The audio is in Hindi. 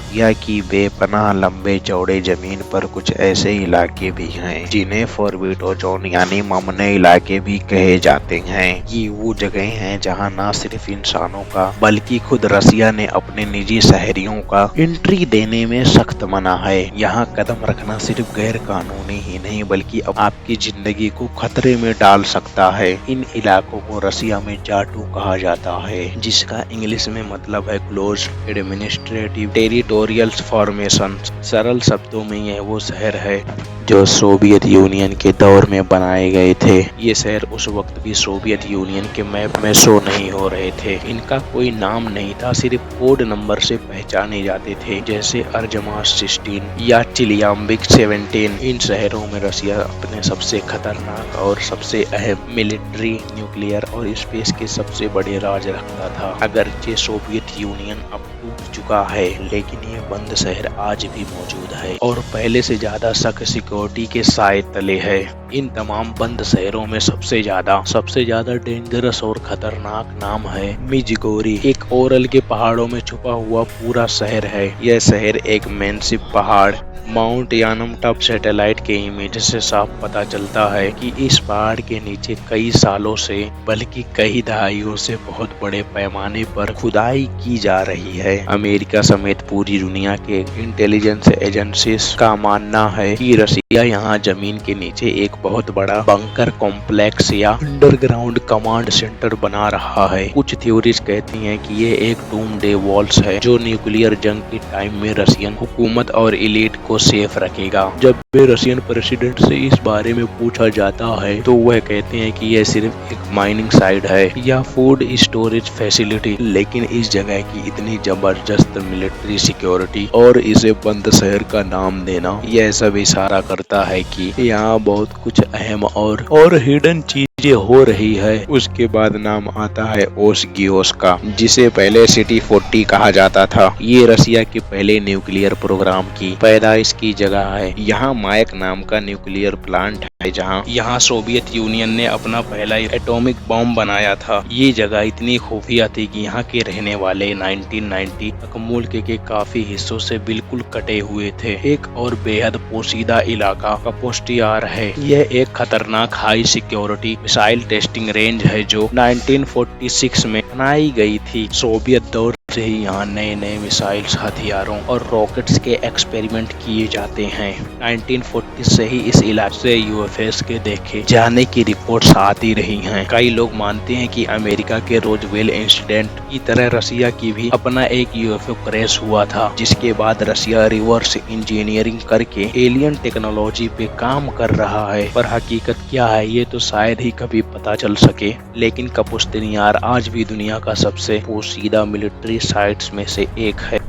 रसिया की बेपनाह लंबे चौड़े जमीन पर कुछ ऐसे इलाके भी हैं जिन्हें फॉरबिडन जोन यानी ममने इलाके भी कहे जाते हैं। ये वो जगह हैं जहां न सिर्फ इंसानों का बल्कि खुद रसिया ने अपने निजी शहरियों का एंट्री देने में सख्त मना है। यहाँ कदम रखना सिर्फ गैर कानूनी ही नहीं बल्कि आपकी जिंदगी को खतरे में डाल सकता है। इन इलाकों को रसिया में जाटू कहा जाता है, जिसका इंग्लिश में मतलब है क्लोज एडमिनिस्ट्रेटिव टेरिटोरियल फॉर्मेशन। सरल शब्दों में यह वो शहर है जो सोवियत यूनियन के दौर में बनाए गए थे। ये शहर उस वक्त भी सोवियत यूनियन के मैप में शो नहीं हो रहे थे। इनका कोई नाम नहीं था, सिर्फ कोड नंबर से पहचाने जाते थे, जैसे अर्जमास 16 या चिलियाम्बिक 17। इन शहरों में रसिया अपने सबसे खतरनाक और सबसे अहम मिलिट्री, न्यूक्लियर और स्पेस के सबसे बड़े राज रखता था। अगरचे सोवियत यूनियन अब टूट चुका है, लेकिन ये बंद शहर आज भी मौजूद है और पहले से ज्यादा सख्त सिक्योरिटी के साए तले है। इन तमाम बंद शहरों में सबसे ज्यादा डेंजरस और खतरनाक नाम है मिजगोरी। एक ओरल के पहाड़ों में छुपा हुआ पूरा शहर है। यह शहर एक मैसिव पहाड़ माउंट यानम टॉप सैटेलाइट के इमेज से साफ पता चलता है कि इस पहाड़ के नीचे कई सालों से बल्कि कई दहाइयों से बहुत बड़े पैमाने पर खुदाई की जा रही है। अमेरिका समेत पूरी दुनिया के इंटेलिजेंस एजेंसीज का मानना है कि रसिया यहाँ जमीन के नीचे एक बहुत बड़ा बंकर कॉम्प्लेक्स या अंडरग्राउंड कमांड सेंटर बना रहा है। कुछ थ्योरीज कहती हैं कि ये एक डूमडे वॉल्स है जो न्यूक्लियर जंग के टाइम में रसियन हुकूमत और एलीट को सेफ रखेगा। जब भी रशियन प्रेसिडेंट से इस बारे में पूछा जाता है तो वह कहते हैं कि यह सिर्फ एक माइनिंग साइट है या फूड स्टोरेज फैसिलिटी, लेकिन इस जगह की इतनी जबरदस्त मिलिट्री सिक्योरिटी और इसे बंद शहर का नाम देना, यह सब इशारा करता है कि यहाँ बहुत कुछ अहम और हिडन चीजें हो रही है। उसके बाद नाम आता है ओसगियोस का, जिसे पहले सिटी 40 कहा जाता था। ये रसिया के पहले न्यूक्लियर प्रोग्राम की पैदाइश की जगह है। यहाँ मायक नाम का न्यूक्लियर प्लांट है जहाँ यहाँ सोवियत यूनियन ने अपना पहला एटॉमिक बॉम्ब बनाया था। ये जगह इतनी खुफिया थी कि यहाँ के रहने वाले 1990 तक मुल्क के काफी हिस्सों से बिल्कुल कटे हुए थे। एक और बेहद पोशीदा इलाका कपोस्टियार है। यह एक खतरनाक high security missile testing range है जो 1946 में बनाई गई थी। सोवियत दौर से ही यहाँ नए नए मिसाइल्स, हथियारों और रॉकेट्स के एक्सपेरिमेंट किए जाते हैं। 1940 से ही इस इलाके से यूएफओ के देखे जाने की रिपोर्ट्स आती रही हैं। कई लोग मानते हैं कि अमेरिका के रोजवेल इंसिडेंट की तरह रसिया की भी अपना एक यूएफओ क्रैश हुआ था, जिसके बाद रसिया रिवर्स इंजीनियरिंग करके एलियन टेक्नोलॉजी पे काम कर रहा है। पर हकीकत क्या है ये तो शायद ही कभी पता चल सके, लेकिन कपुस्तिन यार आज भी दुनिया का सबसे पोशीदा मिलिट्री साइट्स में से एक है।